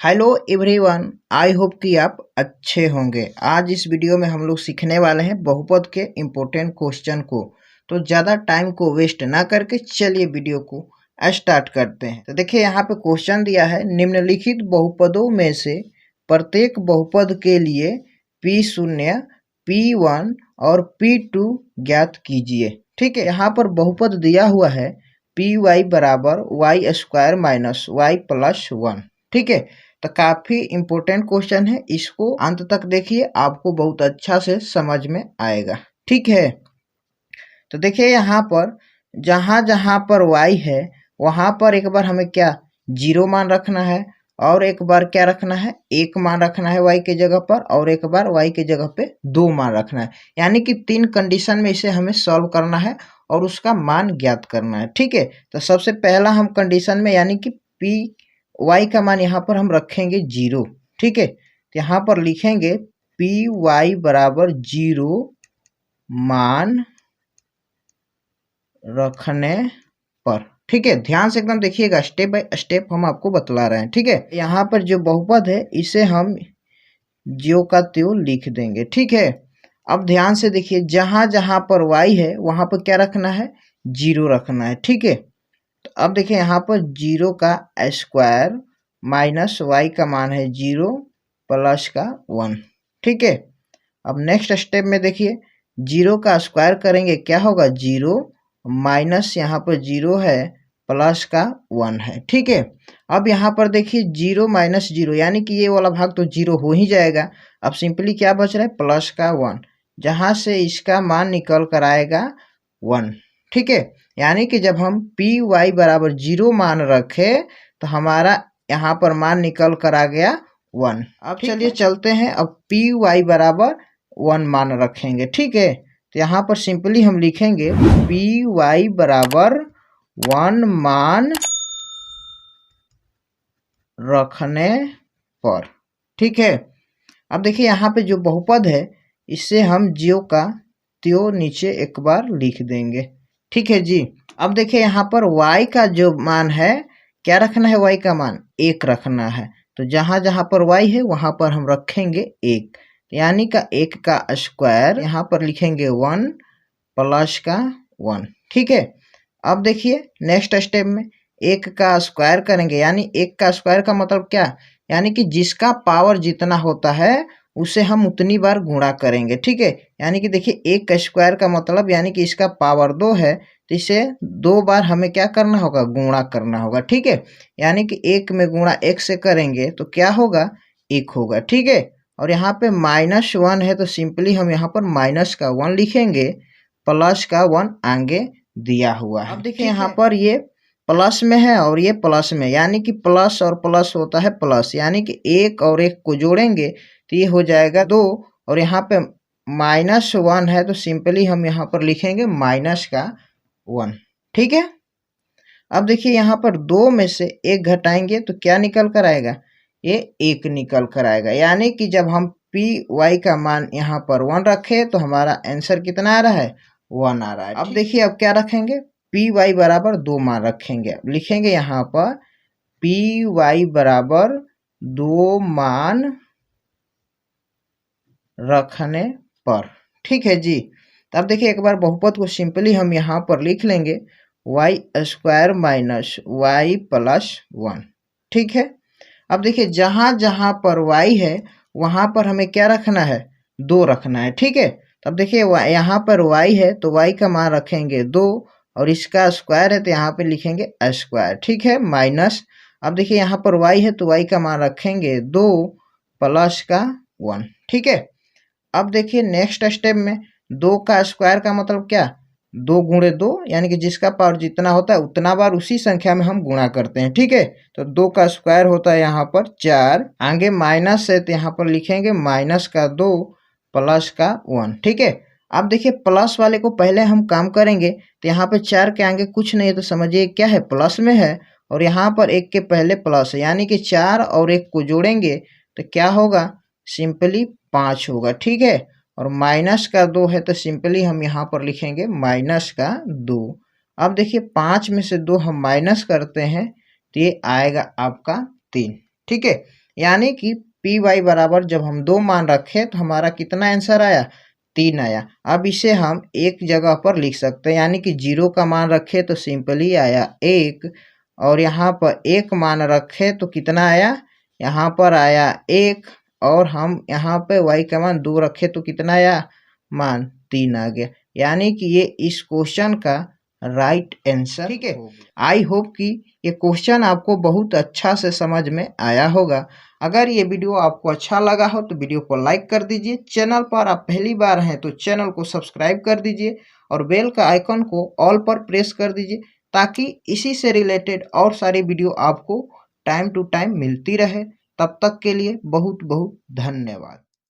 Hello everyone, I hope कि आप अच्छे होंगे। आज इस वीडियो में हम लोग सीखने वाले हैं बहुपद के इम्पोर्टेंट क्वेश्चन को। तो ज़्यादा टाइम को वेस्ट ना करके चलिए वीडियो को स्टार्ट करते हैं। तो देखिए यहाँ पे क्वेश्चन दिया है, निम्नलिखित बहुपदों में से प्रत्येक बहुपद के लिए P0, P1 और P2 ज्ञात कीजिए। ठीक है, यहाँ पर बहुपद दिया हुआ है Py बराबर y² माइनस y प्लस 1। ठीक है, तो काफ़ी इम्पोर्टेंट क्वेश्चन है, इसको अंत तक देखिए, आपको बहुत अच्छा से समझ में आएगा। ठीक है, तो देखिए यहाँ पर जहाँ जहाँ पर y है वहाँ पर एक बार हमें क्या 0 मान रखना है, और एक बार क्या रखना है 1 मान रखना है y के जगह पर, और एक बार y के जगह पे 2 मान रखना है। यानी कि 3 कंडीशन में इसे हमें सॉल्व करना है और उसका मान ज्ञात करना है। ठीक है, तो सबसे पहला हम कंडीशन में यानी कि y का मान यहाँ पर हम रखेंगे 0। ठीक है, तो यहाँ पर लिखेंगे Py बराबर 0 मान रखने पर। ठीक है, ध्यान से एकदम देखिएगा, स्टेप बाय स्टेप हम आपको बतला रहे हैं। ठीक है, यहाँ पर जो बहुपद है इसे हम ज्यों का त्यों लिख देंगे। ठीक है, अब ध्यान से देखिए, जहाँ जहाँ पर y है वहाँ पर क्या रखना है 0 रखना है। ठीक है, तो अब देखिए यहाँ पर 0 का स्क्वायर माइनस y का मान है 0 प्लस का 1। ठीक है, अब नेक्स्ट स्टेप में देखिए 0 का स्क्वायर करेंगे, क्या होगा 0 माइनस यहाँ पर 0 है प्लस का 1 है। ठीक है, अब यहाँ पर देखिए 0 माइनस 0 यानी कि ये वाला भाग तो 0 हो ही जाएगा। अब सिंपली क्या बच रहा है प्लस का 1, जहाँ से इसका मान निकल कर आएगा 1। ठीक है, यानी कि जब हम Py बराबर 0 मान रखे तो हमारा यहाँ पर मान निकल कर आ गया 1। अब चलिए चलते हैं, अब Py बराबर 1 मान रखेंगे। ठीक है, तो यहाँ पर सिंपली हम लिखेंगे Py बराबर 1 मान रखने पर। ठीक है, अब देखिए यहाँ पे जो बहुपद है इससे हम ज्यों का त्यों नीचे एक बार लिख देंगे। ठीक है जी, अब देखिए यहाँ पर y का जो मान है, क्या रखना है y का मान 1 रखना है। तो जहाँ जहाँ पर y है वहाँ पर हम रखेंगे 1, यानी का 1 का स्क्वायर यहाँ पर लिखेंगे 1 प्लस का 1। ठीक है, अब देखिए नेक्स्ट स्टेप में 1 का स्क्वायर करेंगे, यानी 1 का स्क्वायर का मतलब क्या, यानी कि जिसका पावर जितना होता है उसे हम उतनी बार गुणा करेंगे। ठीक है, यानी कि देखिए 1 का स्क्वायर का मतलब यानी कि इसका पावर 2 है, तो इसे 2 बार हमें क्या करना होगा गुणा करना होगा। ठीक है, यानी कि 1 में गुणा 1 से करेंगे तो क्या होगा 1 होगा। ठीक है, और यहाँ पे -1 है तो सिंपली हम यहाँ पर माइनस का 1 लिखेंगे, प्लस का 1 आगे दिया हुआ है। अब देखिए यहाँ पर ये प्लस में है और ये प्लस में, यानी कि प्लस और प्लस होता है प्लस, यानी कि 1 और 1 को जोड़ेंगे तो ये हो जाएगा 2, और यहाँ पे -1 है तो सिंपली हम यहाँ पर लिखेंगे माइनस का 1। ठीक है, अब देखिए यहाँ पर 2 में से 1 घटाएंगे तो क्या निकल कर आएगा, ये 1 निकल कर आएगा। यानी कि जब हम Py का मान यहाँ पर 1 रखे तो हमारा आंसर कितना आ रहा है 1 आ रहा है। अब देखिए अब क्या रखेंगे, Py बराबर 2 मान रखेंगे। अब लिखेंगे यहाँ पर Py बराबर 2 मान रखने पर। ठीक है जी, तो अब देखिए एक बार बहुपद को सिंपली हम यहाँ पर लिख लेंगे y² माइनस y प्लस 1। ठीक है, अब देखिए जहाँ जहाँ पर y है वहाँ पर हमें क्या रखना है 2 रखना है। ठीक है, तो अब देखिए यहाँ पर y है तो y का मान रखेंगे 2, और इसका स्क्वायर है तो यहाँ पे लिखेंगे स्क्वायर। ठीक है, माइनस, अब देखिए यहाँ पर y है तो y का मान रखेंगे 2 प्लस का 1। ठीक है, अब देखिए नेक्स्ट स्टेप में 2 का स्क्वायर का मतलब क्या 2 गुणे 2, यानी कि जिसका पावर जितना होता है उतना बार उसी संख्या में हम गुणा करते हैं। ठीक है, तो 2 का स्क्वायर होता है यहाँ पर 4, आगे माइनस है तो यहाँ पर लिखेंगे माइनस का 2 प्लस का 1। ठीक है, अब देखिए प्लस वाले को पहले हम काम करेंगे तो यहाँ पे 4 के आगे कुछ नहीं है तो समझिए क्या है प्लस में है, और यहाँ पर 1 के पहले प्लस है, यानी कि 4 और 1 को जोड़ेंगे तो क्या होगा सिंपली 5 होगा। ठीक है, और माइनस का 2 है तो सिंपली हम यहाँ पर लिखेंगे माइनस का 2। अब देखिए 5 में से 2 हम माइनस करते हैं तो ये आएगा आपका 3। ठीक है, यानी कि पी वाई बराबर जब हम 2 मान रखे तो हमारा कितना आंसर आया, 3 आया। अब इसे हम एक जगह पर लिख सकते हैं, यानी कि 0 का मान रखे तो सिंपली आया 1, और यहाँ पर 1 मान रखे तो कितना आया, यहाँ पर आया 1, और हम यहाँ पे y का मान 2 रखे तो कितना आया, मान 3 आ गया। यानी कि ये इस क्वेश्चन का राइट आंसर, ठीक है। आई होप कि ये क्वेश्चन आपको बहुत अच्छा से समझ में आया होगा। अगर ये वीडियो आपको अच्छा लगा हो तो वीडियो को लाइक कर दीजिए। चैनल पर आप पहली बार हैं तो चैनल को सब्सक्राइब कर दीजिए और बेल का आइकन को ऑल पर प्रेस कर दीजिए, ताकि इसी से रिलेटेड और सारी वीडियो आपको टाइम टू टाइम मिलती रहे। तब तक के लिए बहुत बहुत धन्यवाद।